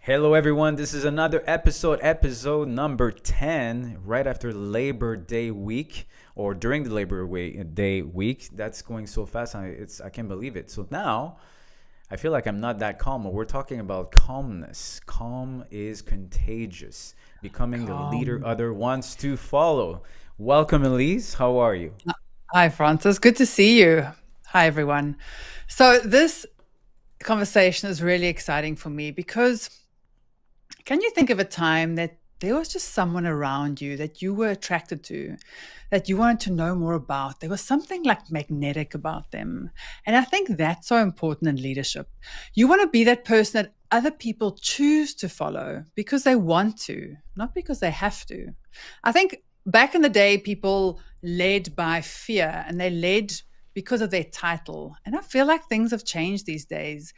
Hello, everyone. This is another episode number 10, right after Labor Day week or during the Day week. That's going so fast. I can't believe it. So now I feel like I'm not that calm. We're talking about calmness. Calm is contagious, becoming the leader Calm. other wants to follow. Welcome, Elise. How are you? Hi, Francis. Good to see you. Hi, everyone. So, this conversation is really exciting for me because can you think of a time that there was just someone around you that you were attracted to, that you wanted to know more about? There was something like magnetic about them. And I think that's so important in leadership. You want to be that person that other people choose to follow because they want to, not because they have to. I think back in the day, people led by fear and they led because of their title. And I feel like things have changed these days.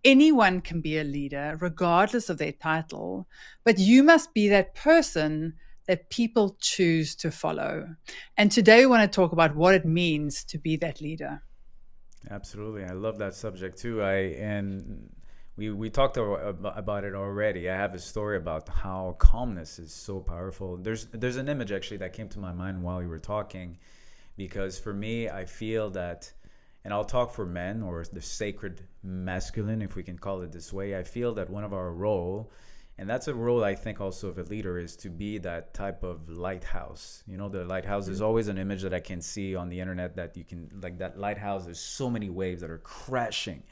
Anyone can be a leader, regardless of their title, but you must be that person that people choose to follow. And today we want to talk about what it means to be that leader. Absolutely. I love that subject too. We talked about it already. I have a story about how calmness is so powerful. There's an image actually that came to my mind while you were talking, because for me, I feel that, and I'll talk for men or the sacred masculine, if we can call it this way. I feel that one of our role, and that's a role I think also of a leader, is to be that type of lighthouse. You know, the lighthouse is always an image that I can see on the internet, that you can, like, that lighthouse, there's so many waves that are crashing,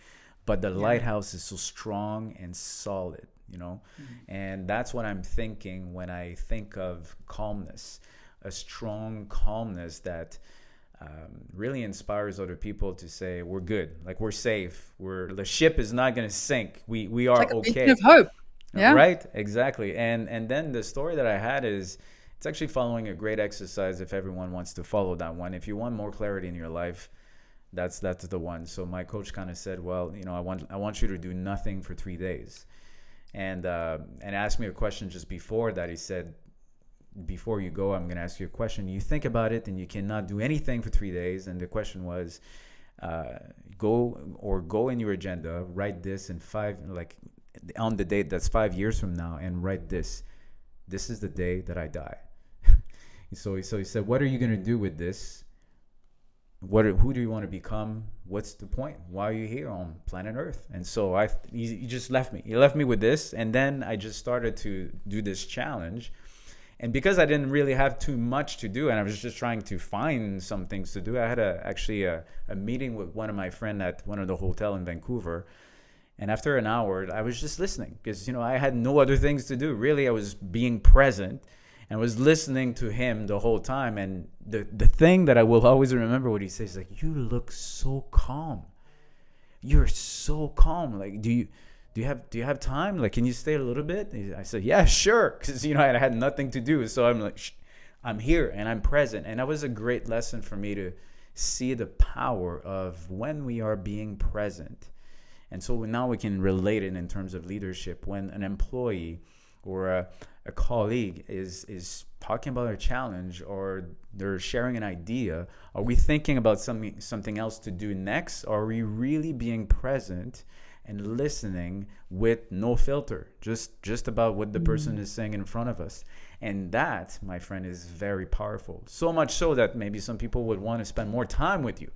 but the Yeah. lighthouse is so strong and solid, you know? Mhm. And that's what I'm thinking when I think of calmness, a strong calmness that really inspires other people to say we're good, like we're safe, the ship is not going to sink, we It's are like a beacon of okay. hope. Yeah. Right, exactly. And then the story that I had is, it's actually following a great exercise if everyone wants to follow that one. If you want more clarity in your life, that's the one. So my coach kind of said, well, you know, I want you to do nothing for 3 days, and asked me a question just before that. He said, before you go, I'm going to ask you a question. You think about it, and you cannot do anything for 3 days. And the question was, uh, go in your agenda, write this in five, like on the date that's 5 years from now, and write this. This is the day that I die. So he said, what are you gonna do with this? Who do you want to become? What's the point? Why are you here on planet Earth? And so he just left me. He left me with this, and then I just started to do this challenge. And because I didn't really have too much to do, and I was just trying to find some things to do, I had actually a meeting with one of my friends at one of the hotel in Vancouver. And after an hour, I was just listening because, you know, I had no other things to do. Really, I was being present and was listening to him the whole time. And the thing that I will always remember what he says, like, you look so calm. You're so calm. Like, do you have time? Like, can you stay a little bit? I said, yeah, sure. Because, you know, I had nothing to do. So I'm like, I'm here and I'm present. And that was a great lesson for me to see the power of when we are being present. And so now we can relate it in terms of leadership. When an employee or a colleague is talking about a challenge, or they're sharing an idea, are we thinking about something else to do next? Or are we really being present and listening with no filter, just about what the person Mm. is saying in front of us? And that, my friend, is very powerful. So much so that maybe some people would want to spend more time with you.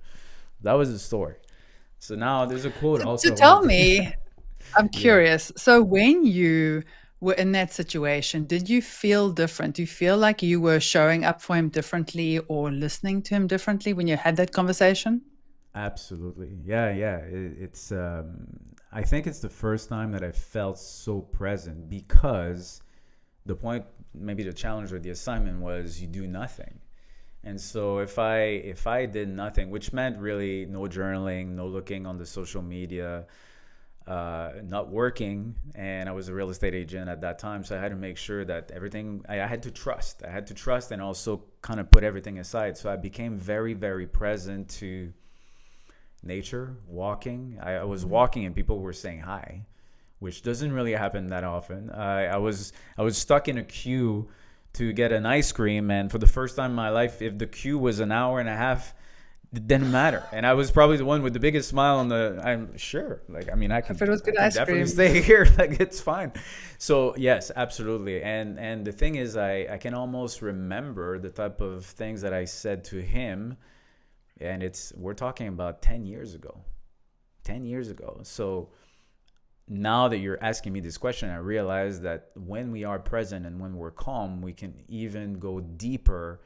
That was the story. So now there's a quote So also I tell wanted to. me, I'm Yeah, curious. So when you were in that situation, did you feel different? Do you feel like you were showing up for him differently or listening to him differently when you had that conversation? absolutely. Yeah, yeah. I think it's the first time that I felt so present, because the point, maybe the challenge or the assignment, was you do nothing. And so if I did nothing, which meant really no journaling, no looking on the social media, not working, and I was a real estate agent at that time, so I had to make sure that everything, I had to trust. I had to trust and also kind of put everything aside. So I became very, very present to nature, walking. I was Mhm. walking and people were saying hi, which doesn't really happen that often. I was stuck in a queue to get an ice cream, and for the first time in my life, if the queue was an hour and a half, It didn't matter, and I was probably the one with the biggest smile on the. I'm sure, like I mean, If it was I good can ice definitely cream. stay here. Like it's fine. So yes, absolutely. And the thing is, I can almost remember the type of things that I said to him, and it's we're talking about 10 years ago. 10 years ago. So now that you're asking me this question, I realize that when we are present and when we're calm, we can even go deeper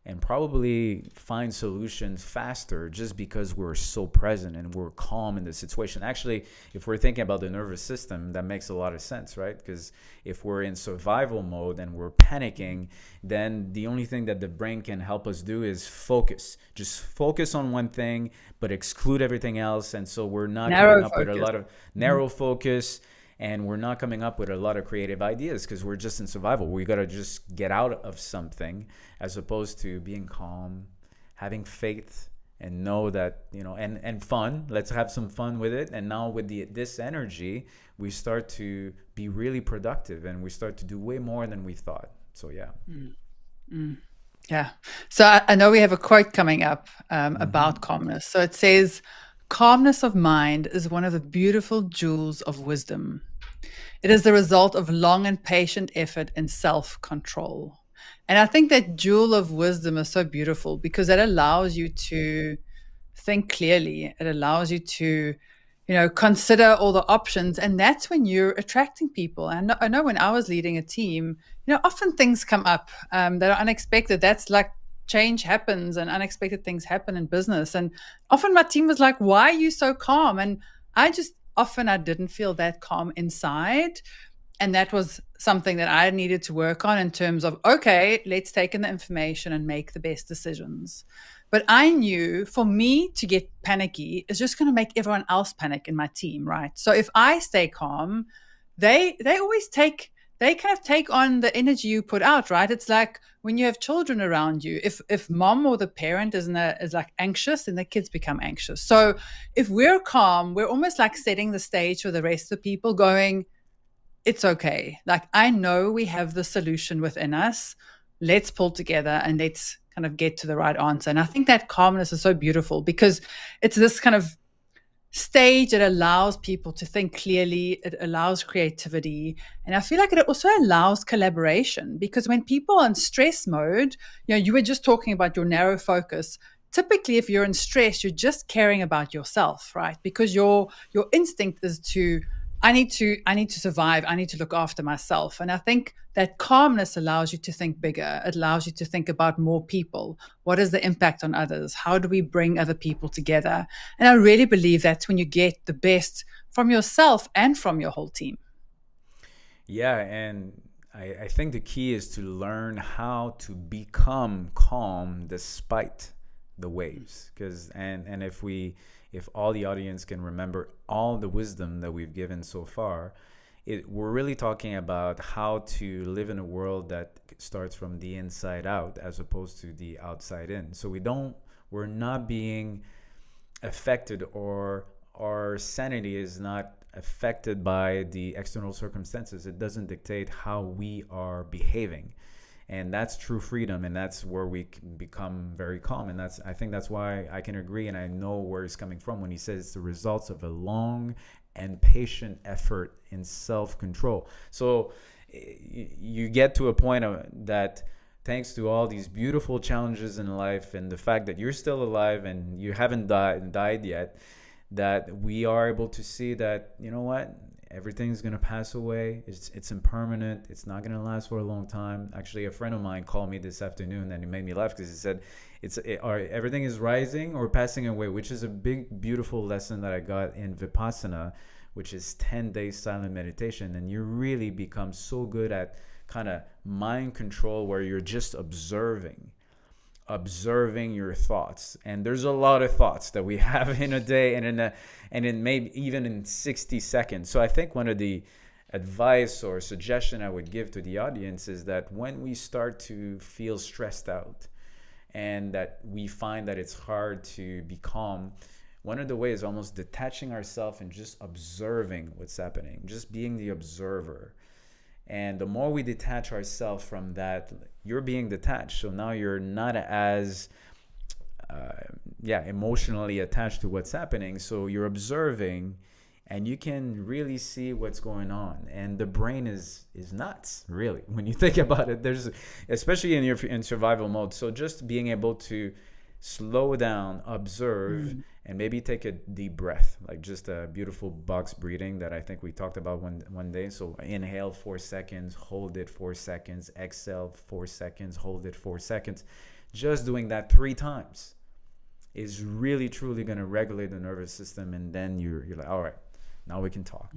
and probably find solutions faster just because we're so present and we're calm in the situation. Actually, if we're thinking about the nervous system, that makes a lot of sense, right? Because if we're in survival mode and we're panicking, then the only thing that the brain can help us do is focus. Just focus on one thing, but exclude everything else. And so we're not coming Narrow up with a focus. lot of Mhm. narrow focus, and we're not coming up with a lot of creative ideas because we're just in survival. We got to just get out of something as opposed to being calm, having faith, and know that, and fun. Let's have some fun with it. And now with this energy, we start to be really productive and we start to do way more than we thought. So yeah. Mm, mm. Yeah. So I know we have a quote coming up Mm-hmm. about calmness. So it says, calmness of mind is one of the beautiful jewels of wisdom. It is the result of long and patient effort and self control. And I think that jewel of wisdom is so beautiful because it allows you to think clearly. It allows you to, consider all the options. And that's when you're attracting people. And I know when I was leading a team, often things come up that are unexpected. That's like change happens and unexpected things happen in business. And often my team was like, why are you so calm? And I didn't feel that calm inside. And that was something that I needed to work on in terms of, okay, let's take in the information and make the best decisions. But I knew for me to get panicky is just going to make everyone else panic in my team, right? So if I stay calm, they always they kind of take on the energy you put out, right? It's like when you have children around you. If mom or the parent is like anxious, then the kids become anxious. So if we're calm, we're almost like setting the stage for the rest of the people going, it's okay. Like, I know we have the solution within us. Let's pull together and let's kind of get to the right answer. And I think that calmness is so beautiful because it's this kind of stage that allows people to think clearly. It allows creativity. And I feel like it also allows collaboration because when people are in stress mode, you were just talking about your narrow focus. Typically, if you're in stress, you're just caring about yourself, right? Because your instinct is to I need to survive. I need to look after myself. And I think that calmness allows you to think bigger. It allows you to think about more people. What is the impact on others? How do we bring other people together? And I really believe that's when you get the best from yourself and from your whole team. Yeah, and I think the key is to learn how to become calm despite the waves. Because and if all the audience can remember all the wisdom that we've given so far, we're really talking about how to live in a world that starts from the inside out as opposed to the outside in. So we're not being affected, or our sanity is not affected by the external circumstances. It doesn't dictate how we are behaving. And that's true freedom, and that's where we can become very calm. And I think that's why I can agree, and I know where he's coming from when he says it's the results of a long and patient effort in self-control. So you get to a point that thanks to all these beautiful challenges in life and the fact that you're still alive and you haven't died yet, that we are able to see that, you know what, everything's gonna pass away. It's impermanent. It's not gonna last for a long time. Actually, a friend of mine called me this afternoon and he made me laugh because he said, everything is rising or passing away," which is a big, beautiful lesson that I got in Vipassana, which is 10 days silent meditation. And you really become so good at kind of mind control where you're just observing your thoughts. And there's a lot of thoughts that we have in a day and in maybe even in 60 seconds. So I think one of the advice or suggestion I would give to the audience is that when we start to feel stressed out and that we find that it's hard to be calm, one of the ways is almost detaching ourselves and just observing what's happening, just being the observer. And the more we detach ourselves from that, you're being detached. So now you're not as yeah, emotionally attached to what's happening. So you're observing, and you can really see what's going on. And the brain is nuts, really, when you think about it. There's, especially in your in survival mode. So just being able to slow down, observe, Mm. and maybe take a deep breath, like just a beautiful box breathing that I think we talked about one day. So inhale 4 seconds, hold it 4 seconds, exhale 4 seconds, hold it 4 seconds. Just doing that 3 times is really truly going to regulate the nervous system, and then you're like, all right, now we can talk.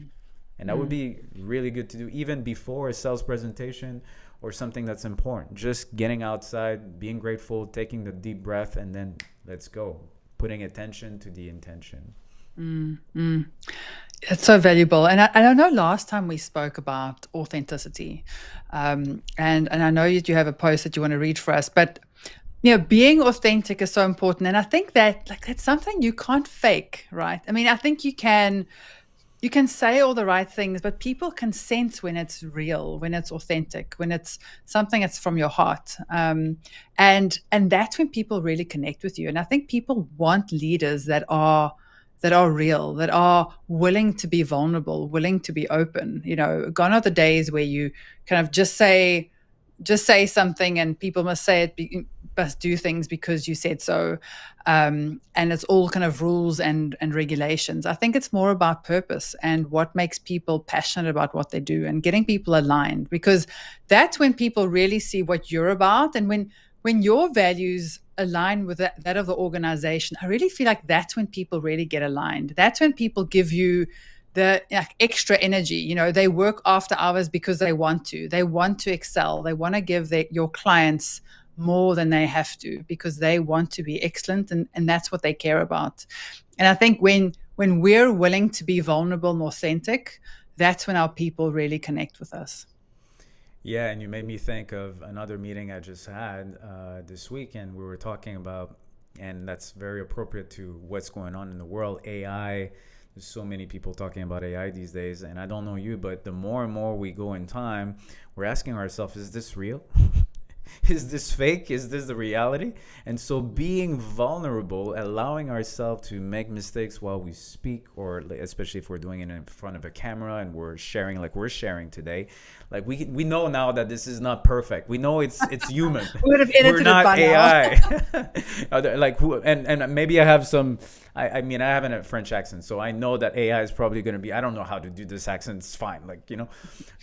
And that would Mm. be really good to do even before a sales presentation or something that's important. Just getting outside, being grateful, taking the deep breath, and then let's go, putting attention to the intention. Mm. Mm. It's so valuable. And I know last time we spoke about authenticity, and I know you have a post that you want to read for us, but being authentic is so important. And I think that like that's something you can't fake, right? I mean, I think you can say all the right things, but people can sense when it's real, when it's authentic, when it's something that's from your heart, and that's when people really connect with you. And I think people want leaders that are real, that are willing to be vulnerable, willing to be open. Gone are the days where you kind of just say something and people must say it, must do things because you said so, and it's all kind of rules and regulations. I think it's more about purpose and what makes people passionate about what they do and getting people aligned, because that's when people really see what you're about. And when your values align with that of the organization, I really feel like that's when people really get aligned. That's when people give you the extra energy. They work after hours because they want to excel, they want to give your clients more than they have to, because they want to be excellent, and that's what they care about. And I think when we're willing to be vulnerable and authentic, that's when our people really connect with us. Yeah, and you made me think of another meeting I just had this week, and we were talking about, and that's very appropriate to what's going on in the world, AI. There's so many people talking about AI these days, and I don't know you, but the more and more we go in time, we're asking ourselves, is this real? Is this fake? Is this the reality? And so being vulnerable, allowing ourselves to make mistakes while we speak, or especially if we're doing it in front of a camera and we're sharing like we're sharing today, like we know now that this is not perfect. We know it's human. We would have We're edited it not by now. AI. Like who, and maybe I have some. I mean, I have a French accent, so I know that AI is probably going to be. I don't know how to do this accent. It's fine,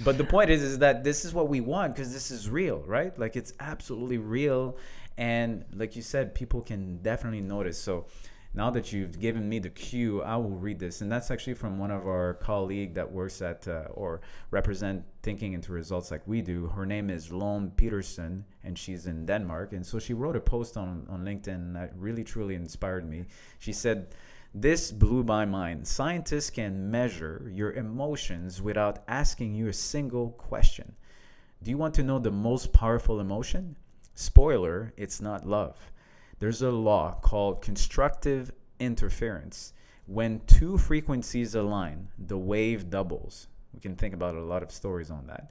But the point is that this is what we want, because this is real, right? Like it's absolutely real, and like you said, people can definitely notice. So now that you've given me the cue, I will read this. And that's actually from one of our colleague that works at or represent thinking into results like we do. Her name is Lone Peterson, and she's in Denmark. And so she wrote a post on LinkedIn that really, truly inspired me. She said, this blew my mind. Scientists can measure your emotions without asking you a single question. Do you want to know the most powerful emotion? Spoiler, it's not love. There's a law called constructive interference. When two frequencies align, the wave doubles. We can think about a lot of stories on that.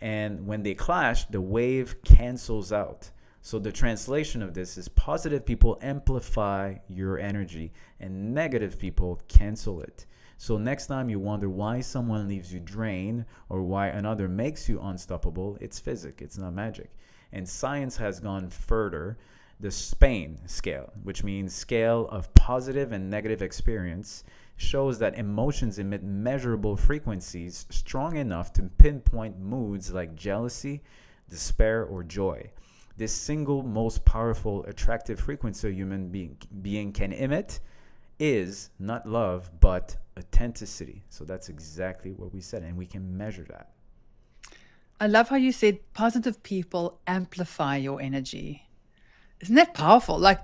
And when they clash, the wave cancels out. So the translation of this is positive people amplify your energy and negative people cancel it. So next time you wonder why someone leaves you drained or why another makes you unstoppable, it's physics, it's not magic. And science has gone further. The Spain scale, which means scale of positive and negative experience, shows that emotions emit measurable frequencies strong enough to pinpoint moods like jealousy, despair, or joy. This single most powerful attractive frequency a human being can emit is not love, but authenticity. So that's exactly what we said, and we can measure that. I love how you said positive people amplify your energy. Isn't that powerful? Like,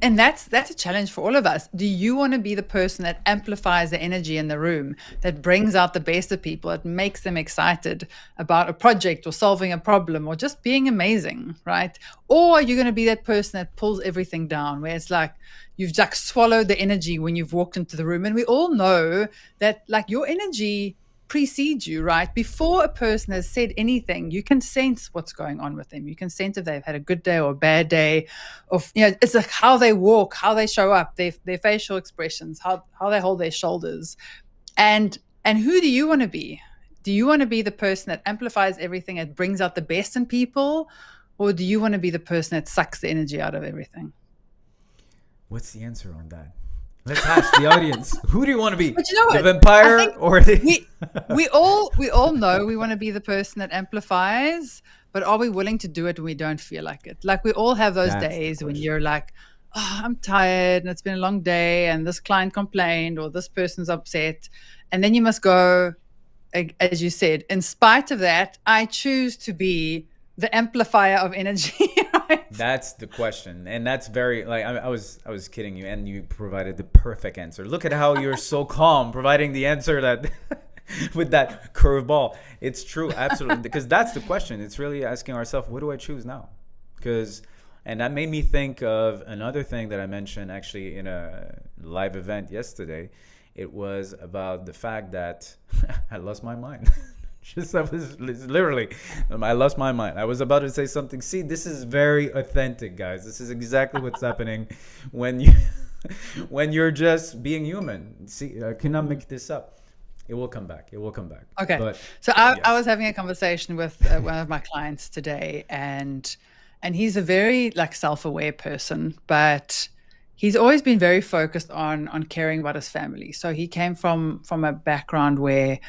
and that's a challenge for all of us. Do you want to be the person that amplifies the energy in the room, that brings out the best of people, that makes them excited about a project or solving a problem or just being amazing, right? Or are you going to be that person that pulls everything down, where it's like you've just swallowed the energy when you've walked into the room? And we all know that, like, your energy precedes you, right? Before a person has said anything, you can sense what's going on with them. You can sense if they've had a good day or a bad day, or it's like how they walk, how they show up, their facial expressions, how they hold their shoulders, and who do you want to be? Do you want to be the person that amplifies everything, that brings out the best in people, or do you want to be the person that sucks the energy out of everything? What's the answer on that? Let's ask the audience. Who do you want to be? But you know The what? I vampire think or the we all know we want to be the person that amplifies, but are we willing to do it when we don't feel like it? Like we all have those That's the days when question. you're like, oh, I'm tired and it's been a long day and this client complained or this person's upset. And then you must go, as you said, in spite of that, I choose to be the amplifier of energy, right? That's the question, and that's very like I was kidding you, and you provided the perfect answer. Look at how you're so calm, providing the answer that with that curveball. It's true, absolutely, because that's the question. It's really asking ourselves, what do I choose now? Because, and that made me think of another thing that I mentioned actually in a live event yesterday. It was about the fact that I lost my mind. Just I was literally, I lost my mind. I was about to say something. See, this is very authentic, guys. This is exactly what's happening when you when you're just being human. See, I cannot make this up. It will come back. It will come back. Okay. But So I yes, was having a conversation with one of my clients today, and he's a very like self-aware person, but he's always been very focused on caring about his family. So he came from a background where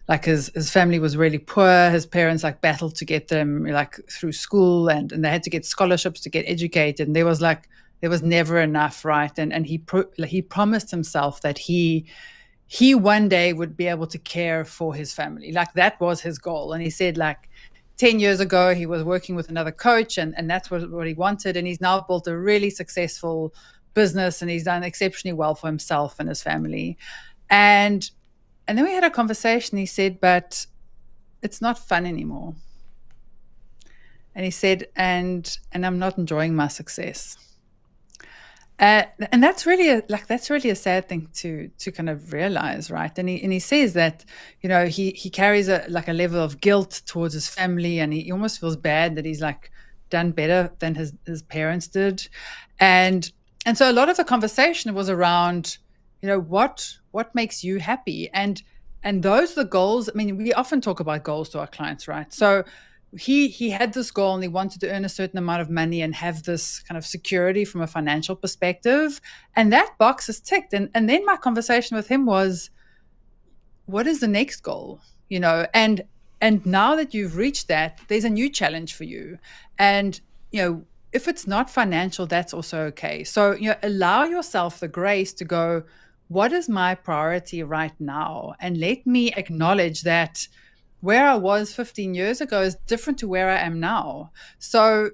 like his family was really poor. His parents like battled to get them like through school, and they had to get scholarships to get educated. And there was never enough, right? And he promised himself that he one day would be able to care for his family. Like that was his goal. And he said like 10 years ago, he was working with another coach, and that's what he wanted. And he's now built a really successful business, and he's done exceptionally well for himself and his family. And then we had a conversation. He said, but it's not fun anymore. And he said, and I'm not enjoying my success. And that's really a sad thing to kind of realize, right? And he says that he carries a like a level of guilt towards his family, and he almost feels bad that he's like done better than his parents did, and so a lot of the conversation was around what makes you happy, and those are the goals. I mean, we often talk about goals to our clients, right? So he had this goal and he wanted to earn a certain amount of money and have this kind of security from a financial perspective, and that box is ticked. And then my conversation with him was, what is the next goal? And now that you've reached that, there's a new challenge for you. And if it's not financial, that's also okay. So allow yourself the grace to go, what is my priority right now, and let me acknowledge that where I was 15 years ago is different to where I am now. So,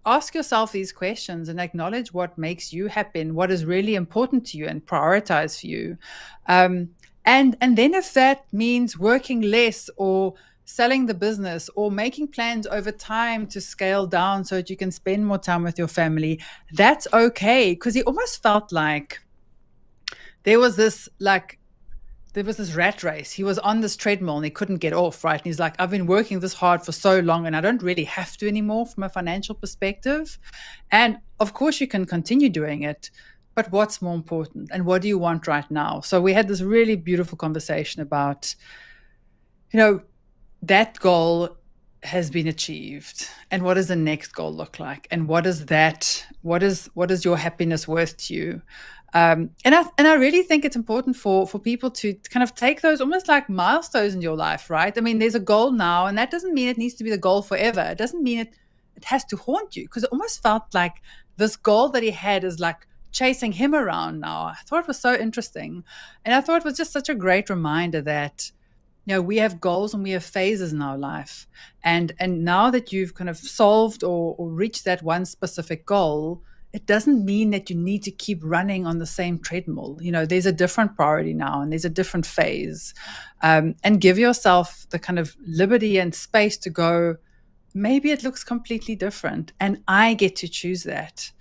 ask yourself these questions and acknowledge what makes you happy and what is really important to you, and prioritize for you. And then if that means working less or selling the business or making plans over time to scale down so that you can spend more time with your family, that's okay. Because he almost felt like there was this like there was this rat race. He was on this treadmill and he couldn't get off, right? And he's like, I've been working this hard for so long and I don't really have to anymore from a financial perspective. And of course, you can continue doing it, but what's more important and what do you want right now? So we had this really beautiful conversation about, that goal has been achieved, and what does the next goal look like, and what is your happiness worth to you? And I really think it's important for people to kind of take those almost like milestones in your life, right? I mean, there's a goal now, and that doesn't mean it needs to be the goal forever. It doesn't mean it has to haunt you, because it almost felt like this goal that he had is like chasing him around now. I thought it was so interesting, and I thought it was just such a great reminder that we have goals and we have phases in our life, and now that you've kind of solved or reached that one specific goal, it doesn't mean that you need to keep running on the same treadmill. There's a different priority now, and there's a different phase, and give yourself the kind of liberty and space to go, maybe it looks completely different, and I get to choose that.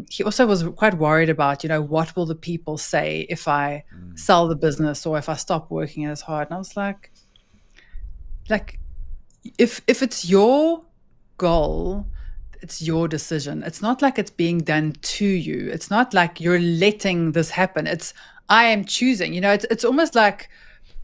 He also was quite worried about, what will the people say if I Mm. sell the business or if I stop working as hard. And I was like, if it's your goal, it's your decision. It's not like it's being done to you. It's not like you're letting this happen. It's I am choosing. It's almost like,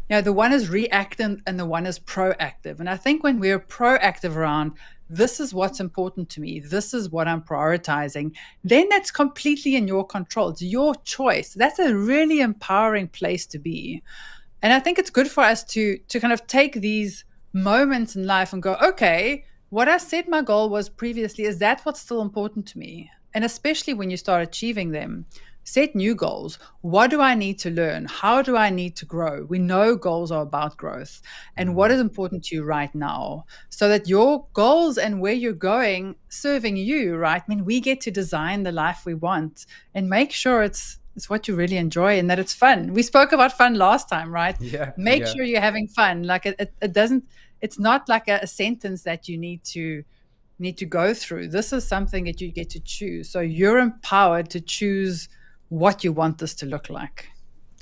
the one is reactive and the one is proactive. And I think when we're proactive around, this is what's important to me, this is what I'm prioritizing, then that's completely in your control. It's your choice. That's a really empowering place to be. And I think it's good for us to kind of take these moments in life and go, okay, what I said my goal was previously, is that what's still important to me? And especially when you start achieving them, set new goals. What do I need to learn? How do I need to grow? We know goals are about growth. And what Mm. is important to you right now? So that your goals and where you're going serving you, right? I mean, we get to design the life we want and make sure it's what you really enjoy and that it's fun. We spoke about fun last time, right? Yeah, Make yeah. sure you're having fun. Like it doesn't, it's not like a sentence that you need to go through. This is something that you get to choose. So you're empowered to choose what you want this to look like.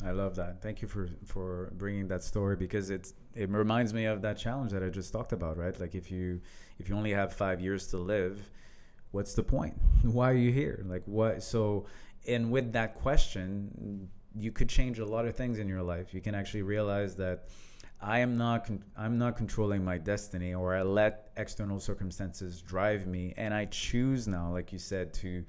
I love that. Thank you for bringing that story, because it reminds me of that challenge that I just talked about, right? Like if you only have 5 years to live, what's the point? Why are you here? Like what? So, and with that question, you could change a lot of things in your life. You can actually realize that I'm not controlling my destiny, or I let external circumstances drive me, and I choose now, like you said, to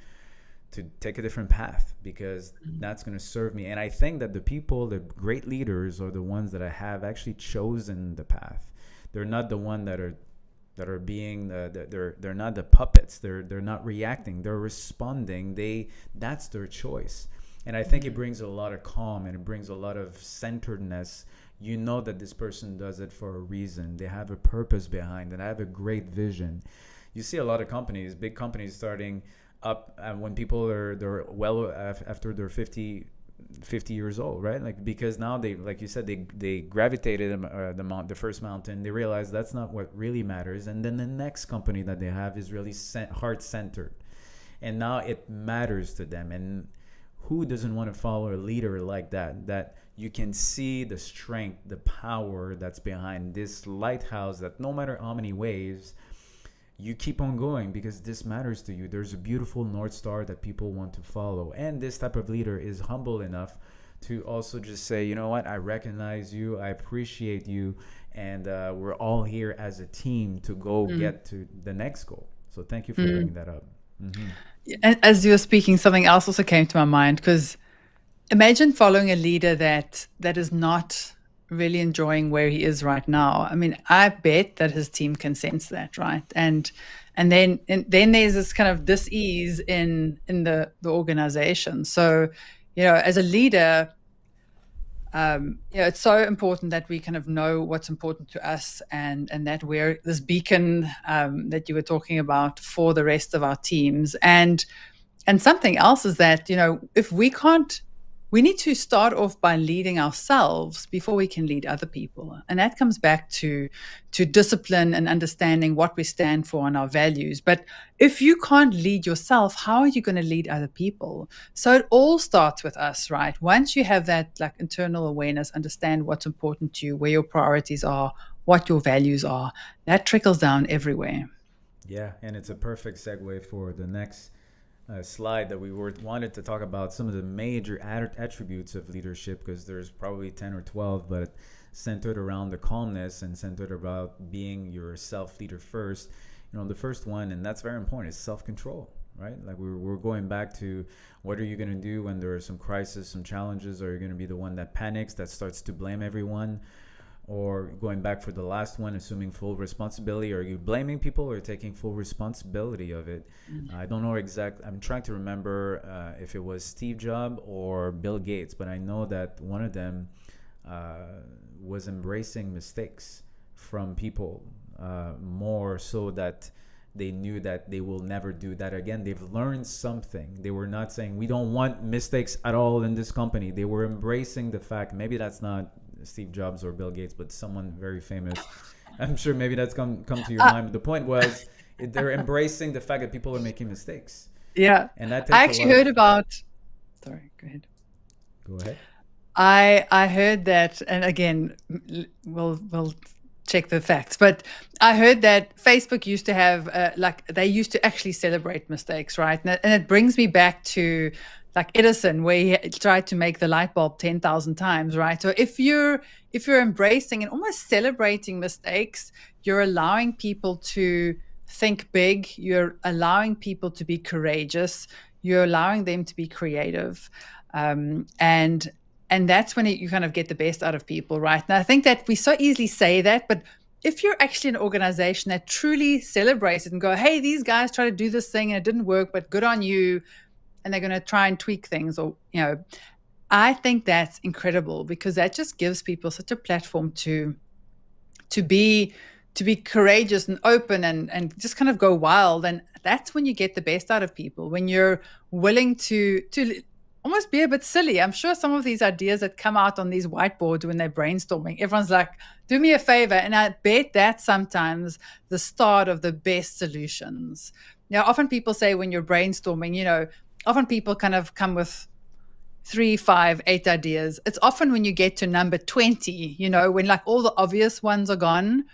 take a different path, because that's going to serve me. And I think that the people, the great leaders, are the ones that I have actually chosen the path. They're not the one that are being they're not the puppets. They're not reacting, they're responding. That's their choice. And I think it brings a lot of calm, and it brings a lot of centeredness. You know that this person does it for a reason. They have a purpose behind it. I have a great vision. You see a lot of companies, big companies, starting up when people they're well after they're 50 years old, right? Like, because now they, like you said, they gravitated the first mountain. They realize that's not what really matters, and then the next company that they have is really heart centered, and now it matters to them. And who doesn't want to follow a leader like that? That you can see the strength, the power that's behind this lighthouse, that no matter how many waves, you keep on going because this matters to you. There's a beautiful North Star that people want to follow. And this type of leader is humble enough to also just say, you know what, I recognize you, I appreciate you, and we're all here as a team to go Mm. get to the next goal. So thank you for Mm. bringing that up. Hmm. And as you were speaking, something else also came to my mind, because imagine following a leader that is not really enjoying where he is right now. I mean, I bet that his team can sense that, right? And then there's this kind of dis-ease in the organization. So, as a leader, it's so important that we kind of know what's important to us, and that we're this beacon that you were talking about for the rest of our teams. And something else is that, if we can't, we need to start off by leading ourselves before we can lead other people. And that comes back to discipline and understanding what we stand for and our values. But if you can't lead yourself, how are you going to lead other people? So it all starts with us, right? Once you have that like internal awareness, understand what's important to you, where your priorities are, what your values are, that trickles down everywhere. Yeah, and it's a perfect segue for the next slide that we wanted to talk about some of the major attributes of leadership, because there's probably 10 or 12, but centered around the calmness and centered about being your self leader first. The first one, and that's very important, is self-control, right? Like we're going back to, what are you going to do when there are some crisis, some challenges? Are you going to be the one that panics, that starts to blame everyone? Or going back for the last one, assuming full responsibility, are you blaming people or taking full responsibility of it? I don't know exactly. I'm trying to remember if it was Steve Jobs or Bill Gates, but I know that one of them was embracing mistakes from people, more so that they knew that they will never do that again. They've learned something. They were not saying we don't want mistakes at all in this company. They were embracing the fact, maybe that's not Steve Jobs or Bill Gates, but someone very famous. I'm sure maybe that's come to your Uh, mind. But the point was, they're embracing the fact that people are making mistakes. Yeah. And that I takes a actually lot of. heard about, sorry, go ahead. Go ahead. I heard that, and again, we'll check the facts, but I heard that Facebook used to have like they used to actually celebrate mistakes, right? And it brings me back to like Edison, where he tried to make the light bulb 10,000 times, right? So if you're embracing and almost celebrating mistakes, you're allowing people to think big, you're allowing people to be courageous, you're allowing them to be creative. And that's when you kind of get the best out of people, right? And I think that we so easily say that, but if you're actually an organization that truly celebrates it and go, hey, these guys try to do this thing and it didn't work, but good on you, and they're going to try and tweak things, or I think that's incredible, because that just gives people such a platform to be to be courageous and open and just kind of go wild. And that's when you get the best out of people, when you're willing to almost be a bit silly. I'm sure some of these ideas that come out on these whiteboards when they're brainstorming, everyone's like, do me a favor. And I bet that's sometimes the start of the best solutions. Often people say when you're brainstorming, often people kind of come with 3, 5, 8 ideas. It's often when you get to number 20, when like all the obvious ones are gone,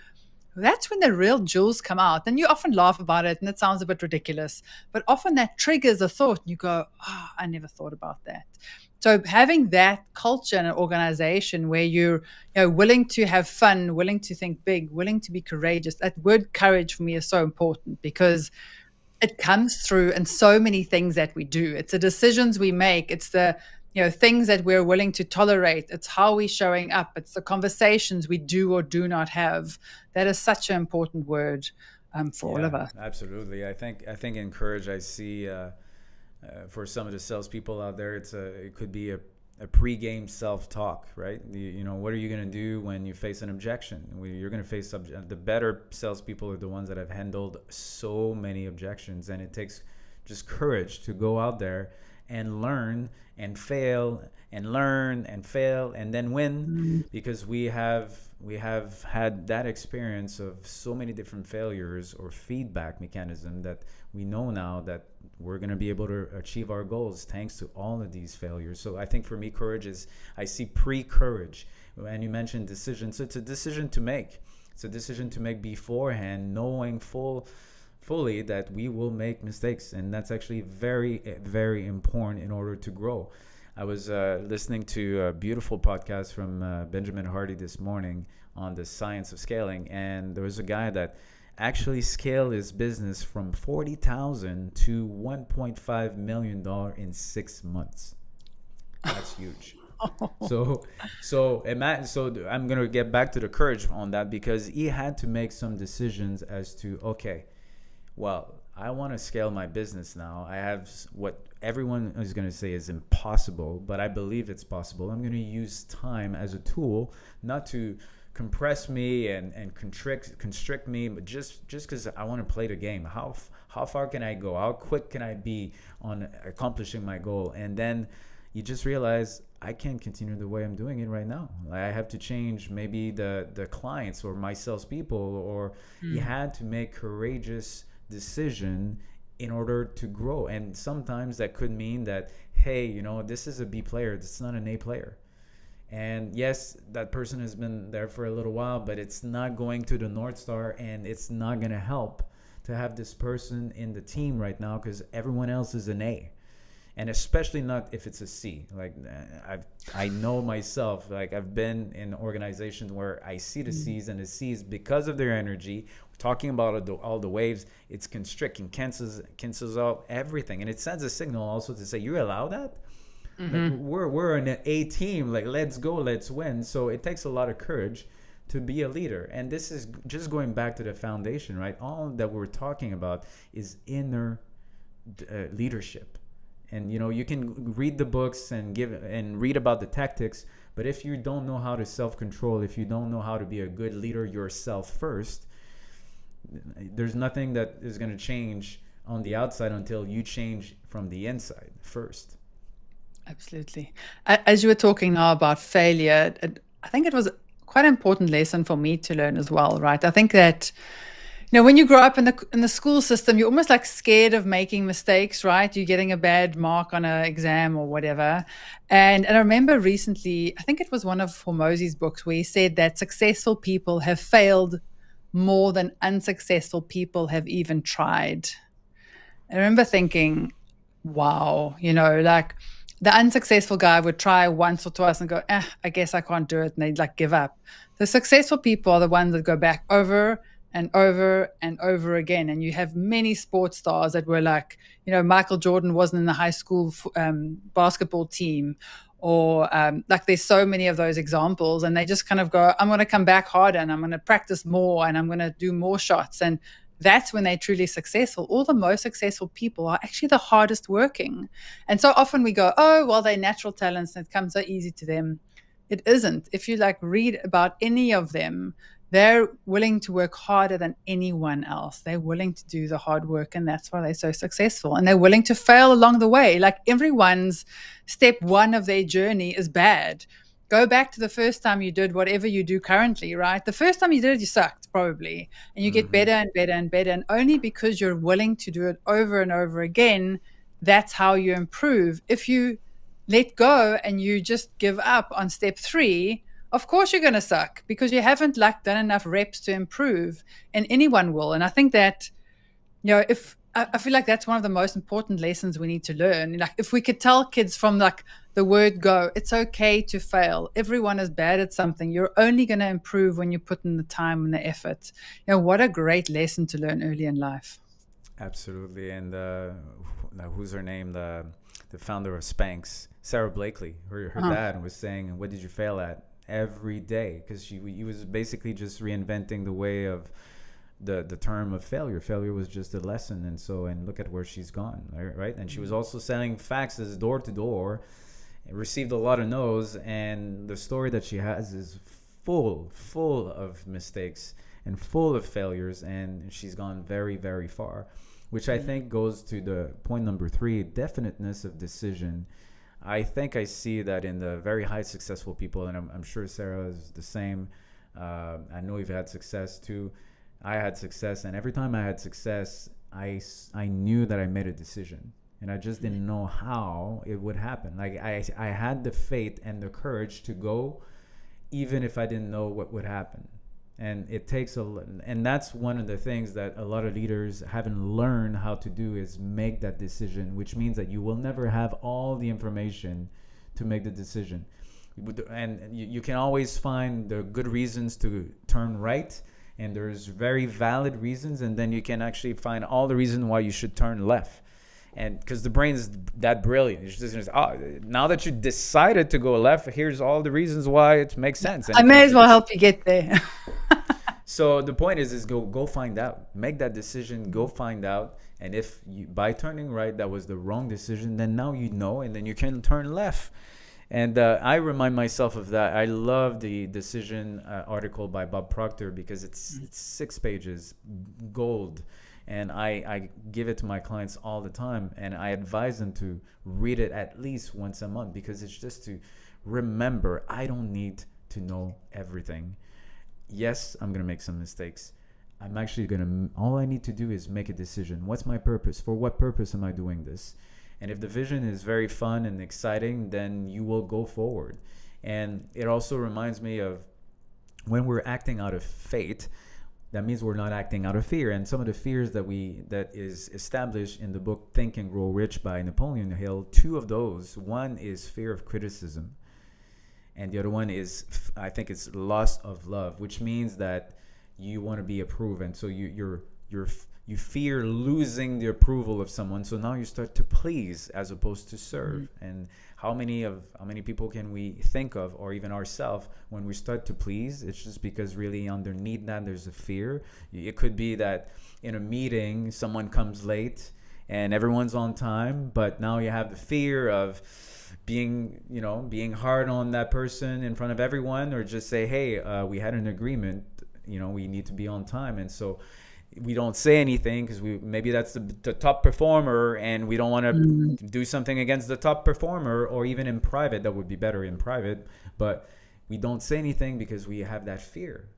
that's when the real jewels come out. And you often laugh about it and it sounds a bit ridiculous, but often that triggers a thought and you go, oh, I never thought about that. So having that culture in an organization where you're willing to have fun, willing to think big, willing to be courageous, that word courage for me is so important, because it comes through in so many things that we do. It's the decisions we make. It's the things that we're willing to tolerate. It's how we're showing up. It's the conversations we do or do not have. That is such an important word for all of Yeah, us. absolutely. I think encourage. I see for some of the salespeople out there, it could be a pre-game self-talk, right? What are you going to do when you face an objection? You're going to face the better salespeople are the ones that have handled so many objections, and it takes just courage to go out there and learn and fail and learn and fail and then win, Mm. because we have had that experience of so many different failures or feedback mechanism that we know now that we're going to be able to achieve our goals thanks to all of these failures. So I think for me, courage is, I see pre-courage. And you mentioned decision. So it's a decision to make. It's a decision to make beforehand, knowing fully that we will make mistakes. And that's actually very, very important in order to grow. I was listening to a beautiful podcast from Benjamin Hardy this morning on the science of scaling. And there was a guy that actually scaled his business from 40,000 to $1.5 million in 6 months. That's huge. So I'm gonna get back to the courage on that, because he had to make some decisions as to, okay, well, I want to scale my business now. I have what everyone is going to say is impossible, but I believe it's possible. I'm going to use time as a tool, not to compress me and constrict me, but just because I want to play the game. How far can I go? How quick can I be on accomplishing my goal? And then you just realize I can't continue the way I'm doing it right now. Like, I have to change maybe the clients or my salespeople, or you had to make courageous decision in order to grow. And sometimes that could mean that, hey, this is a B player, it's not an A player. And yes, that person has been there for a little while, but it's not going to the North Star, and it's not going to help to have this person in the team right now, because everyone else is an A. And especially not if it's a C. Like, I know myself, like, I've been in organizations where I see the C's, and the C's, because of their energy, talking about all the waves, it's constricting, cancels out everything. And it sends a signal also to say, you allow that? Like, we're an A team, like, let's go, let's win. So it takes a lot of courage to be a leader. And this is just going back to the foundation, right? All that we're talking about is inner leadership. And you can read the books and read about the tactics, but if you don't know how to self-control, if you don't know how to be a good leader yourself first, there's nothing that is going to change on the outside until you change from the inside first. Absolutely. As you were talking now about failure, I think it was quite an important lesson for me to learn as well, right? I think that When you grow up in the school system, you're almost like scared of making mistakes, right? You're getting a bad mark on an exam or whatever. And I remember recently, I think it was one of Hormozi's books where he said that successful people have failed more than unsuccessful people have even tried. I remember thinking, wow, like the unsuccessful guy would try once or twice and go, I guess I can't do it. And they'd like give up. The successful people are the ones that go back over and over and over again. And you have many sports stars that were like, Michael Jordan wasn't in the high school basketball team. Or like there's so many of those examples, and they just kind of go, I'm going to come back harder and I'm going to practice more and I'm going to do more shots. And that's when they're truly successful. All the most successful people are actually the hardest working. And so often we go, oh, well, they're natural talents and it comes so easy to them. It isn't. If you like read about any of them, they're willing to work harder than anyone else. They're willing to do the hard work, and that's why they're so successful. And they're willing to fail along the way. Like everyone's step one of their journey is bad. Go back to the first time you did whatever you do currently, right? The first time you did it, you sucked probably, and you get Hmm. better and better and better. And only because you're willing to do it over and over again, that's how you improve. If you let go and you just give up on step three, of course you're going to suck because you haven't like done enough reps to improve, and anyone will. And I think that, if I feel like that's one of the most important lessons we need to learn. Like if we could tell kids from like the word go, it's okay to fail. Everyone is bad at something. You're only going to improve when you put in the time and the effort. What a great lesson to learn early in life. Absolutely. And who's her name? The founder of Spanx, Sarah Blakely. Her Uh-huh. dad was saying, "What did you fail at every day?" Because he was basically just reinventing the way of the term of failure. Failure was just a lesson, and look at where she's gone, right? And she was also selling faxes door to door, received a lot of no's, and the story that she has is full of mistakes and full of failures, and she's gone very, very far, which I think goes to the point number three: definiteness of decision. I think I see that in the very high successful people, and I'm sure Sarah is the same. I know you've had success too. I had success, and every time I had success, I knew that I made a decision, and I just didn't know how it would happen. Like I had the faith and the courage to go, even if I didn't know what would happen. And it takes and that's one of the things that a lot of leaders haven't learned how to do is make that decision, which means that you will never have all the information to make the decision. And you can always find the good reasons to turn right, and there's very valid reasons, and then you can actually find all the reasons why you should turn left. And because the brain is that brilliant, it's just now that you decided to go left, here's all the reasons why it makes sense. And I if you may make as a well decision, help you get there. so the point is go find out, make that decision, go find out. And if you, by turning right, that was the wrong decision, then now you know, and then you can turn left. And I remind myself of that. I love the decision article by Bob Proctor because it's 6 pages, gold. And I give it to my clients all the time. And I advise them to read it at least once a month because it's just to remember I don't need to know everything. Yes, I'm going to make some mistakes. I'm actually going to, all I need to do is make a decision. What's my purpose? For what purpose am I doing this? And if the vision is very fun and exciting, then you will go forward. And it also reminds me of when we're acting out of faith, that means we're not acting out of fear. And some of the fears that is established in the book Think and Grow Rich by Napoleon Hill, two of those, one is fear of criticism, and the other one is, I think it's loss of love, which means that you want to be approved, and so you fear losing the approval of someone. So now you start to please as opposed to serve. And how many people can we think of, or even ourselves, when we start to please? It's just because really underneath that there's a fear. It could be that in a meeting someone comes late and everyone's on time, but now you have the fear of being hard on that person in front of everyone, or just say, hey, we had an agreement, we need to be on time. And so we don't say anything because maybe that's the top performer, and we don't want Mm. to do something against the top performer, or even in private, that would be better in private, but we don't say anything because we have that fear.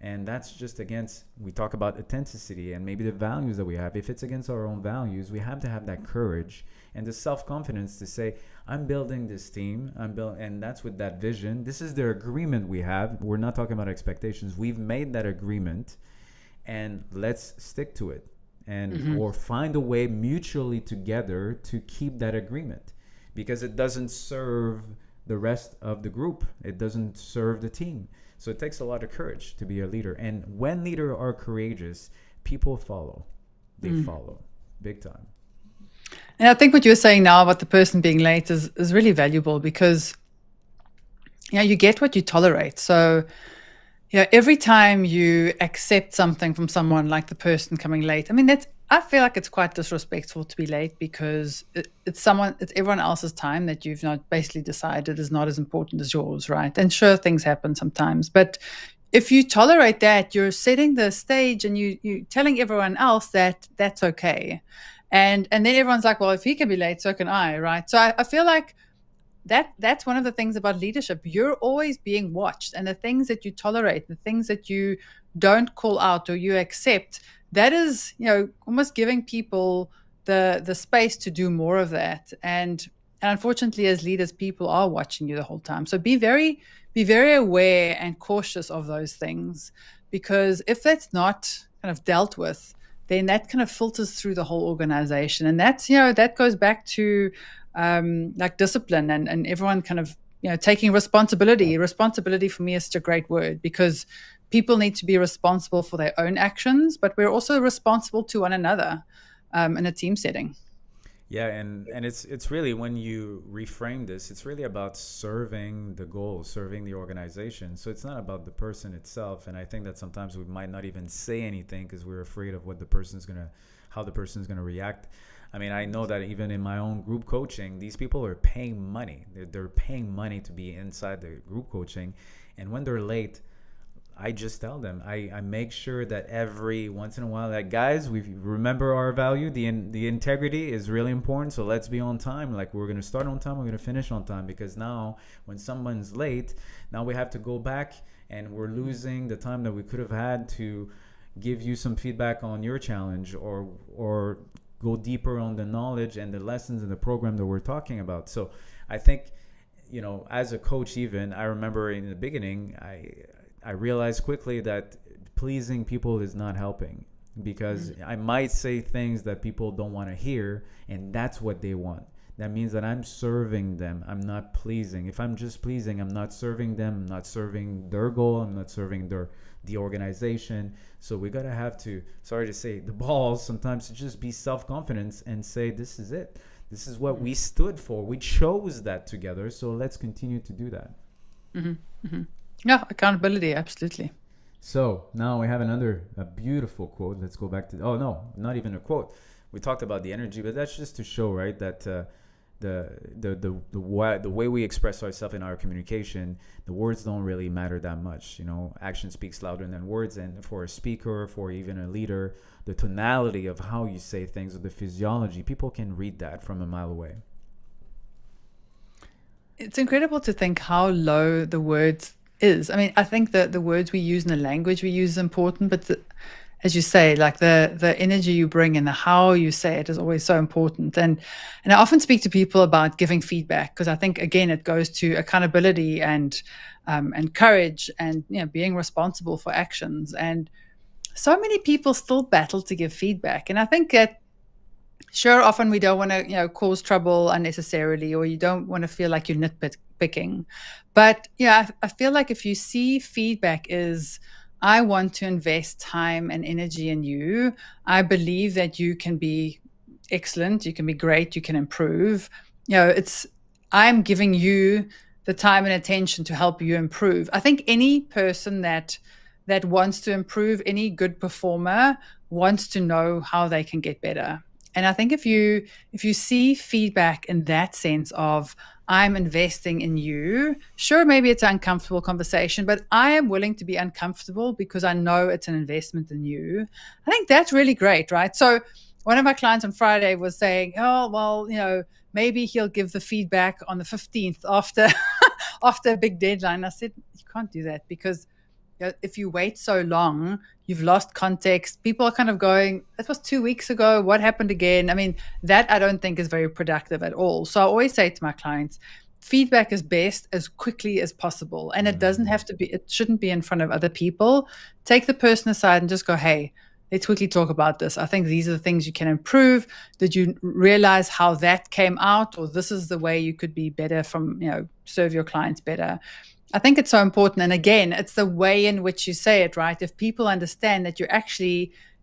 And that's just against, we talk about authenticity and maybe the values that we have. If it's against our own values, we have to have that courage and the self-confidence to say, I'm building this team, and that's with that vision. This is the agreement we have. We're not talking about expectations. We've made that agreement, and let's stick to it, and Hmm. or find a way mutually together to keep that agreement, because it doesn't serve the rest of the group. It doesn't serve the team. So it takes a lot of courage to be a leader. And when leaders are courageous, people follow. They follow big time. And I think what you're saying now about the person being late is really valuable because you get what you tolerate. So every time you accept something from someone like the person coming late, I mean, I feel like it's quite disrespectful to be late because it's everyone else's time that you've not basically decided is not as important as yours, right? And sure, things happen sometimes, but if you tolerate that, you're setting the stage and you telling everyone else that that's okay. And then everyone's like, well, if he can be late, so can I, right? So I feel like that's one of the things about leadership. You're always being watched, and the things that you tolerate, the things that you don't call out or you accept, that is, almost giving people the space to do more of that. And unfortunately, as leaders, people are watching you the whole time. So be very aware and cautious of those things, because if that's not kind of dealt with, then that kind of filters through the whole organization, and that goes back to like discipline and everyone kind of taking responsibility. Responsibility for me is such a great word, because people need to be responsible for their own actions, but we're also responsible to one another in a team setting. Yeah, and it's really, when you reframe this, it's really about serving the goal, serving the organization. So it's not about the person itself. And I think that sometimes we might not even say anything because we're afraid of what the person's gonna, how the person's gonna react. I mean, I know that even in my own group coaching, these people are paying money. They're paying money to be inside the group coaching, and when they're late, I just tell them. I make sure that every once in a while, that guys, we remember our value. The integrity is really important. So let's be on time. Like, we're gonna start on time. We're gonna finish on time, because now when someone's late, now we have to go back and we're losing the time that we could have had to give you some feedback on your challenge, or go deeper on the knowledge and the lessons in the program that we're talking about. So I think, as a coach, even I remember in the beginning, I realized quickly that pleasing people is not helping, because I might say things that people don't want to hear, and that's what they want. That means that I'm serving them. I'm not pleasing. If I'm just pleasing, I'm not serving them. I'm not serving their goal. I'm not serving the organization. So we gotta have to, sorry to say, the balls sometimes to just be self-confident and say, this is it. This is what we stood for. We chose that together. So let's continue to do that. Hmm. Hmm. Yeah, accountability, absolutely. So now we have another a beautiful quote. Let's go back to, oh no, not even a quote. We talked about the energy, but that's just to show, right, that the way we express ourselves in our communication, the words don't really matter that much. Action speaks louder than words, and for a speaker, for even a leader, the tonality of how you say things, or the physiology, people can read that from a mile away. It's incredible to think how low the words is. I mean, I think that the words we use and the language we use is important, but as you say, like the energy you bring and the how you say it is always so important. And I often speak to people about giving feedback, because I think, again, it goes to accountability and courage, and being responsible for actions. And so many people still battle to give feedback, and I think that, sure, often we don't want to, cause trouble unnecessarily, or you don't want to feel like you're nitpicking. But yeah, I feel like if you see feedback is, I want to invest time and energy in you. I believe that you can be excellent, you can be great, you can improve. It's, I'm giving you the time and attention to help you improve. I think any person that wants to improve, any good performer wants to know how they can get better. And I think if you see feedback in that sense of, I'm investing in you, sure, maybe it's an uncomfortable conversation, but I am willing to be uncomfortable because I know it's an investment in you. I think that's really great, right? So one of my clients on Friday was saying, oh, well, maybe he'll give the feedback on the 15th after after a big deadline. I said, you can't do that, because if you wait so long, you've lost context. People are kind of going, that was 2 weeks ago. What happened again? I mean, that I don't think is very productive at all. So I always say to my clients, feedback is best as quickly as possible. And it doesn't Mm. have to be, it shouldn't be in front of other people. Take the person aside and just go, hey, let's quickly talk about this. I think these are the things you can improve. Did you realize how that came out? Or this is the way you could be better serve your clients better. I think it's so important. And again, it's the way in which you say it, right? If people understand that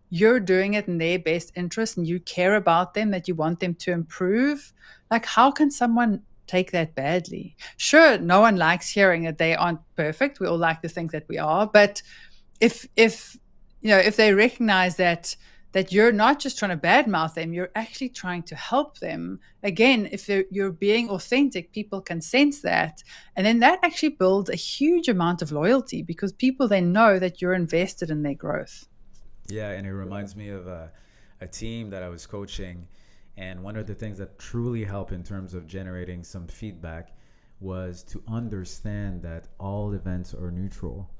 you're doing it in their best interest and you care about them, that you want them to improve, like how can someone take that badly? Sure, no one likes hearing that they aren't perfect. We all like to think that we are, but if they recognize that you're not just trying to badmouth them, you're actually trying to help them. Again, if you're being authentic, people can sense that. And then that actually builds a huge amount of loyalty because people then know that you're invested in their growth. Yeah, and it reminds me of a team that I was coaching, and one of the things that truly helped in terms of generating some feedback was to understand that all events are neutral.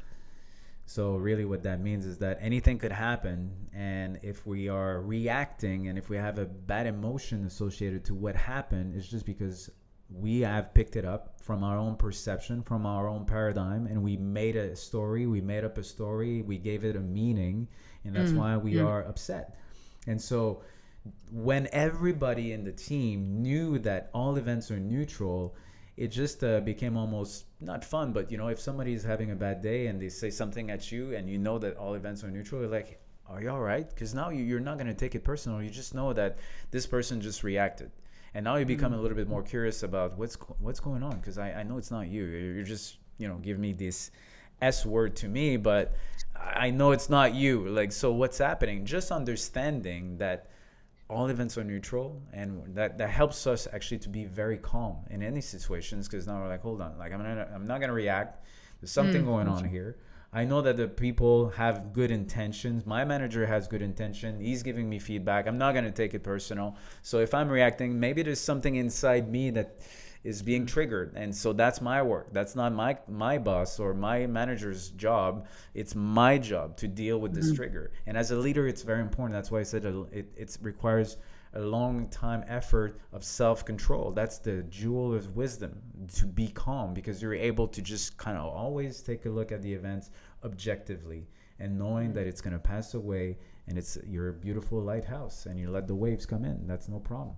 So really what that means is that anything could happen, and if we are reacting and if we have a bad emotion associated to what happened, it's just because we have picked it up from our own perception, from our own paradigm, and we made a story, we made up a story, we gave it a meaning, and that's Mm, why we mm, are upset. And so when everybody in the team knew that all events are neutral, it just became almost not fun, but if somebody is having a bad day and they say something at you and you know that all events are neutral, you're like, are you all right? Because now you're not going to take it personal. You just know that this person just reacted. And now you become a mm, little bit more curious about what's going on, because I know it's not you. You're just give me this S word to me, but I know it's not you. Like, so what's happening? Just understanding that all events are neutral, and that helps us actually to be very calm in any situations, because now we're like, hold on, like I'm not gonna react. There's something mm, going on here. I know that the people have good intentions. My manager has good intention. He's giving me feedback. I'm not gonna take it personal. So if I'm reacting, maybe there's something inside me that is being mm, triggered, and so that's my work. That's not my boss or my manager's job. It's my job to deal with this mm, trigger. And as a leader, it's very important. That's why I said it requires a long time effort of self-control. That's the jewel of wisdom, to be calm, because you're able to just kind of always take a look at the events objectively, and knowing mm. that it's going to pass away, and it's your beautiful lighthouse, and you let the waves come in. That's no problem.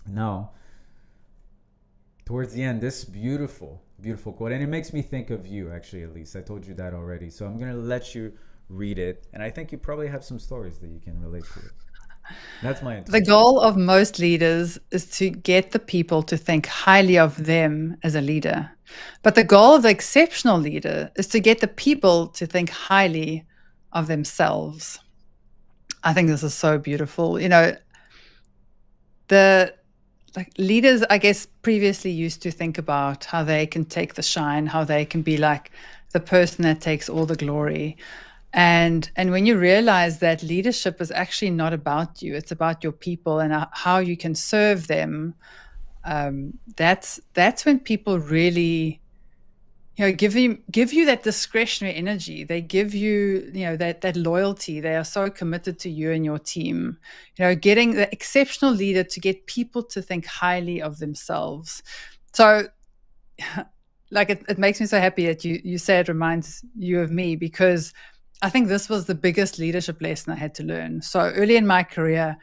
Now, towards the end, this beautiful, beautiful quote, and it makes me think of you, actually, Elise. I told you that already. So I'm going to let you read it. And I think you probably have some stories that you can relate to it. That's my The intention. goal of most leaders is to get the people to think highly of them as a leader. But the goal of the exceptional leader is to get the people to think highly of themselves. I think this is so beautiful. The like leaders, I guess, previously used to think about how they can take the shine, how they can be like the person that takes all the glory. And when you realize that leadership is actually not about you, it's about your people and how you can serve them. That's when people really give you that discretionary energy. They give you that loyalty. They are so committed to you and your team. Getting the exceptional leader to get people to think highly of themselves. So like it makes me so happy that you say it reminds you of me, because I think this was the biggest leadership lesson I had to learn. So early in my career,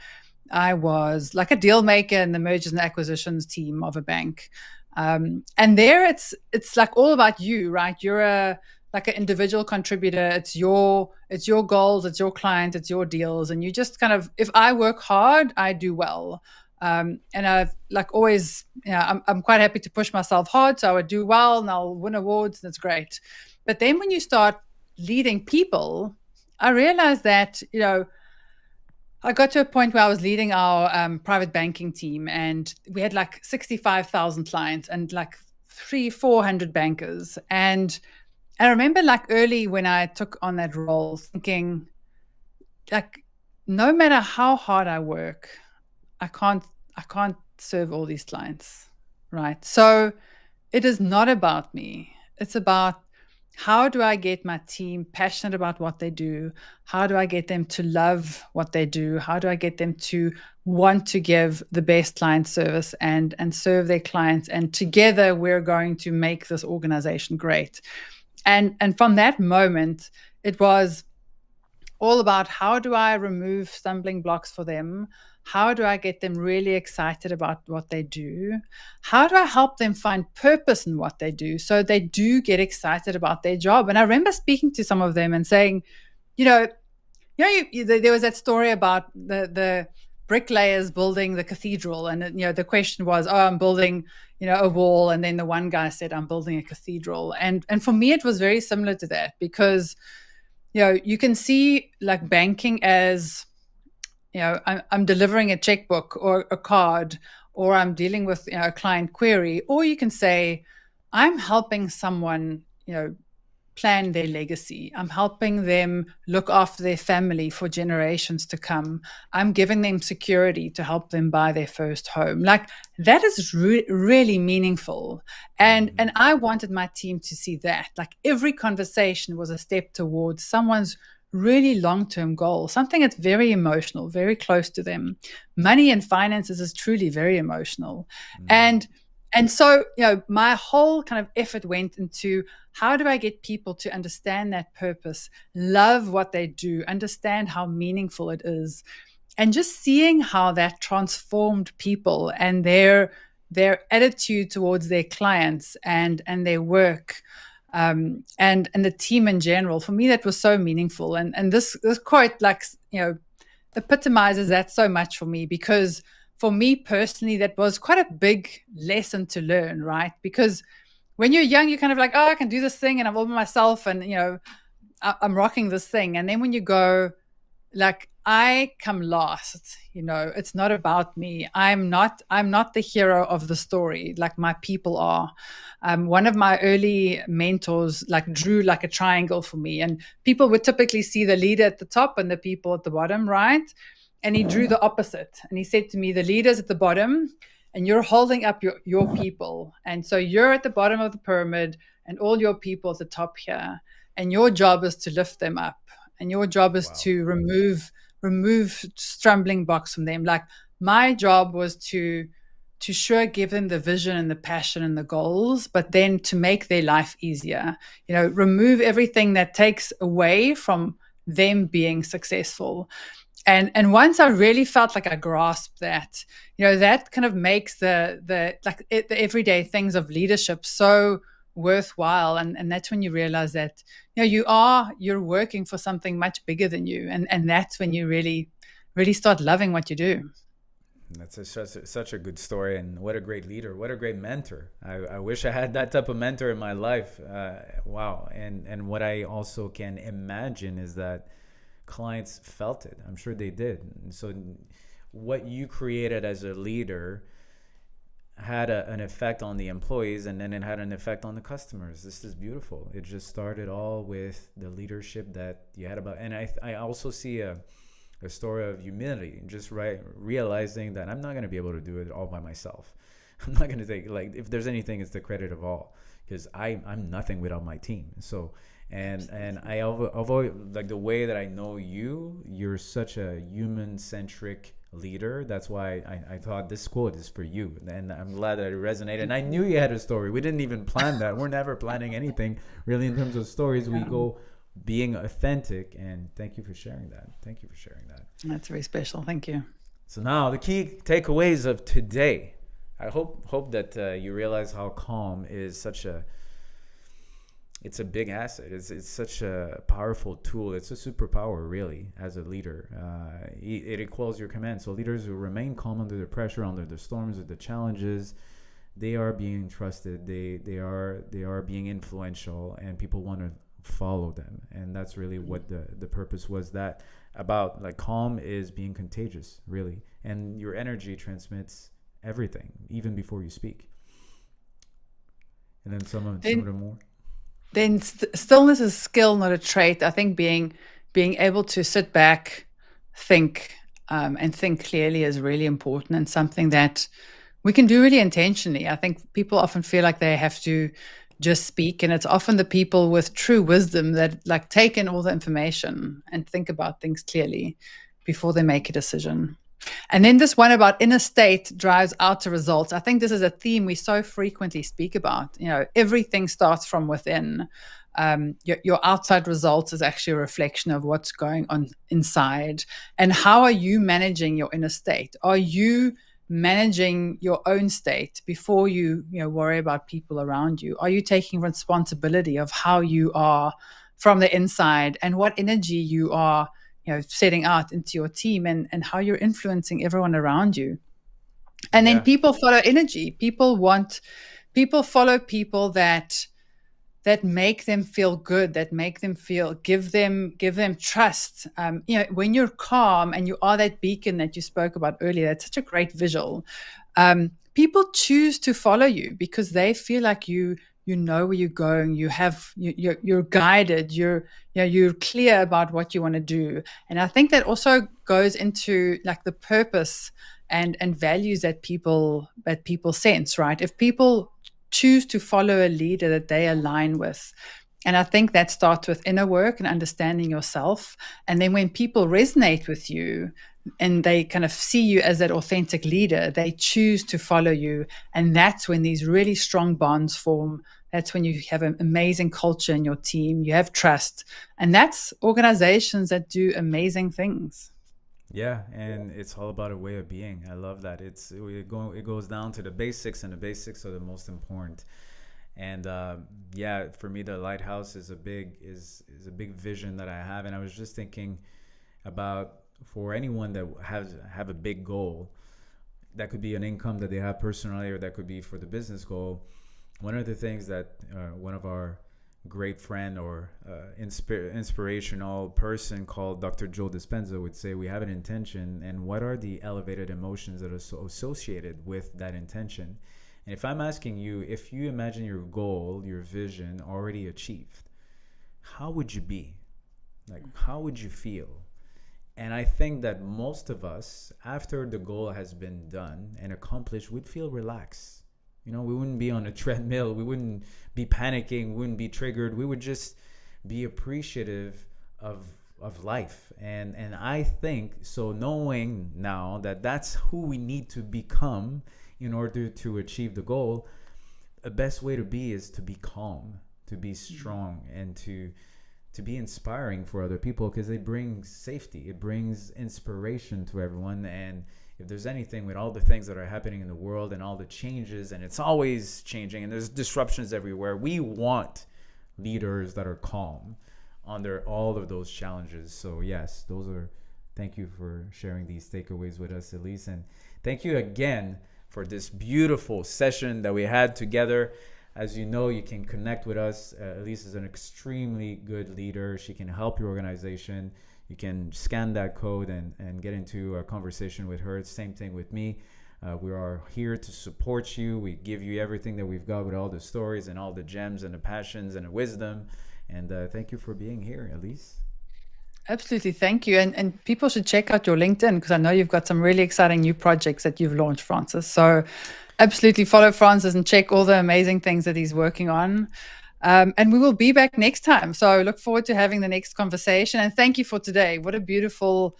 I was like a deal maker in the mergers and acquisitions team of a bank. And there it's like all about you, right? You're a like an individual contributor. It's your goals, it's your client, it's your deals. And you just kind of, if I work hard, I do well. And I've like always, I'm quite happy to push myself hard. So I would do well and I'll win awards and it's great. But then when you start leading people, I realized that, I got to a point where I was leading our private banking team, and we had like 65,000 clients and like 400 bankers. And I remember like early when I took on that role thinking, like, no matter how hard I work, I can't, I can't serve all these clients. Right. So it is not about me. It's about how do I get my team passionate about what they do? How do I get them to love what they do? How do I get them to want to give the best client service and serve their clients? And together we're going to make this organization great. And from that moment, it was all about how do I remove stumbling blocks for them? How do I get them really excited about what they do? How do I help them find purpose in what they do so they do get excited about their job? And I remember speaking to some of them and saying, you know, there was that story about the bricklayers building the cathedral, and the question was, oh, I'm building a wall, and then the one guy said, I'm building a cathedral, and for me it was very similar to that, because you can see like banking as, I'm delivering a checkbook or a card, or I'm dealing with a client query, or you can say, I'm helping someone, plan their legacy. I'm helping them look after their family for generations to come. I'm giving them security to help them buy their first home. Like, that is really meaningful. And I wanted my team to see that. Like, every conversation was a step towards someone's really long-term goal, something that's very emotional, very close to them. Money and finances is truly very emotional. Mm. And so, my whole kind of effort went into, how do I get people to understand that purpose, love what they do, understand how meaningful it is, and just seeing how that transformed people and their attitude towards their clients and their work, and the team in general. For me, that was so meaningful. And this quite, like, epitomizes that so much for me, because for me personally, that was quite a big lesson to learn, right? Because when you're young, you're kind of like, oh, I can do this thing and I'm all by myself, and I'm rocking this thing. And then when you go, like, I come last, it's not about me. I'm not the hero of the story, like my people are. One of my early mentors like drew like a triangle for me, and people would typically see the leader at the top and the people at the bottom, right? And he drew the opposite, and he said to me, the leader's at the bottom and you're holding up your people, and so you're at the bottom of the pyramid and all your people at the top here, and your job is to lift them up, and your job is Wow. to remove stumbling blocks from them. Like, my job was to sure give them the vision and the passion and the goals, but then to make their life easier, remove everything that takes away from them being successful. And once I really felt like I grasped that, that kind of makes the everyday things of leadership so worthwhile. And that's when you realize that, you're working for something much bigger than you. And that's when you really, really start loving what you do. That's such a good story, and what a great leader, what a great mentor. I wish I had that type of mentor in my life. Wow. And what I also can imagine is that clients felt it. I'm sure they did. And so what you created as a leader had an effect on the employees, and then it had an effect on the customers. This is beautiful. It just started all with the leadership that you had about. And I also see a story of humility, just realizing that I'm not going to be able to do it all by myself. I'm not going to take, like, if there's anything, it's the credit of all, because I'm nothing without my team. So and I avoid, like, the way that I know you're such a human centric leader. That's why I thought this quote is for you, and I'm glad that it resonated. And I knew you had a story. We didn't even plan that. We're never planning anything really in terms of stories. We go being authentic, and thank you for sharing that. Thank you for sharing that. That's very special. Thank you. So now the key takeaways of today. I hope that you realize how calm is such a, it's a big asset. It's such a powerful tool. It's a superpower, really, as a leader. It equals your command. So leaders who remain calm under the pressure, under the storms, or the challenges, they are being trusted. They are being influential, and people want to follow them. And that's really what the purpose was, that about, like, calm is being contagious, really, and your energy transmits everything even before you speak. And then some of Then the more. stillness is skill, not a trait. I think being able to sit back, think, and think clearly is really important, and something that we can do really intentionally. I think people often feel like they have to just speak, and it's often the people with true wisdom that like take in all the information and think about things clearly before they make a decision. And then this one about inner state drives outer results. I think this is a theme we so frequently speak about. You know, everything starts from within. Your outside results is actually a reflection of what's going on inside. And how are you managing your inner state? Are you managing your own state before you worry about people around you? Are you taking responsibility of how you are from the inside and what energy you are setting out into your team, and how you're influencing everyone around you? And then Yeah. people follow energy. People follow people that make them feel good, that make them feel, give them trust. When you're calm and you are that beacon that you spoke about earlier, that's such a great visual. People choose to follow you because they feel like you know where you're going. You're guided. You're clear about what you want to do. And I think that also goes into like the purpose and values that people sense, right? If people choose to follow a leader that they align with. And I think that starts with inner work and understanding yourself. And then when people resonate with you and they kind of see you as that authentic leader, they choose to follow you. And that's when these really strong bonds form. That's when you have an amazing culture in your team. You have trust. And that's organizations that do amazing things. Yeah, and it's all about a way of being. I love that. It goes down to the basics, and the basics are the most important. And yeah, for me, the lighthouse is a big vision that I have. And I was just thinking about, for anyone that has have a big goal, that could be an income that they have personally, or that could be for the business goal. One of the things that one of our great friend or inspirational person called Dr. Joe Dispenza would say, we have an intention, and what are the elevated emotions that are so associated with that intention? And if I'm asking you, if you imagine your goal, your vision already achieved, how would you be? Like, how would you feel? And I think that most of us, after the goal has been done and accomplished, would feel relaxed. We wouldn't be on a treadmill. We wouldn't be panicking. We wouldn't be triggered. We would just be appreciative of life. And I think so, knowing now that that's who we need to become in order to achieve the goal, the best way to be is to be calm, to be strong, and to be inspiring for other people, because it brings safety, it brings inspiration to everyone. And if there's anything, with all the things that are happening in the world and all the changes, and it's always changing and there's disruptions everywhere, we want leaders that are calm under all of those challenges. So yes, thank you for sharing these takeaways with us, Elise. And thank you again for this beautiful session that we had together. As you know, you can connect with us. Elise is an extremely good leader. She can help your organization. You can scan that code and get into a conversation with her. Same thing with me. We are here to support you. We give you everything that we've got, with all the stories and all the gems and the passions and the wisdom. And thank you for being here, Elise. Absolutely. Thank you. And people should check out your LinkedIn, because I know you've got some really exciting new projects that you've launched, Francis. So absolutely follow Francis and check all the amazing things that he's working on. And we will be back next time. So look forward to having the next conversation. And thank you for today. What a beautiful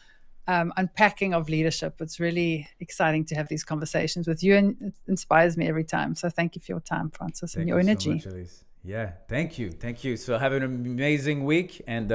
unpacking of leadership. It's really exciting to have these conversations with you, and it inspires me every time. So thank you for your time, Francis, and Thank your you so much, energy. Elise. Yeah, thank you. So have an amazing week, and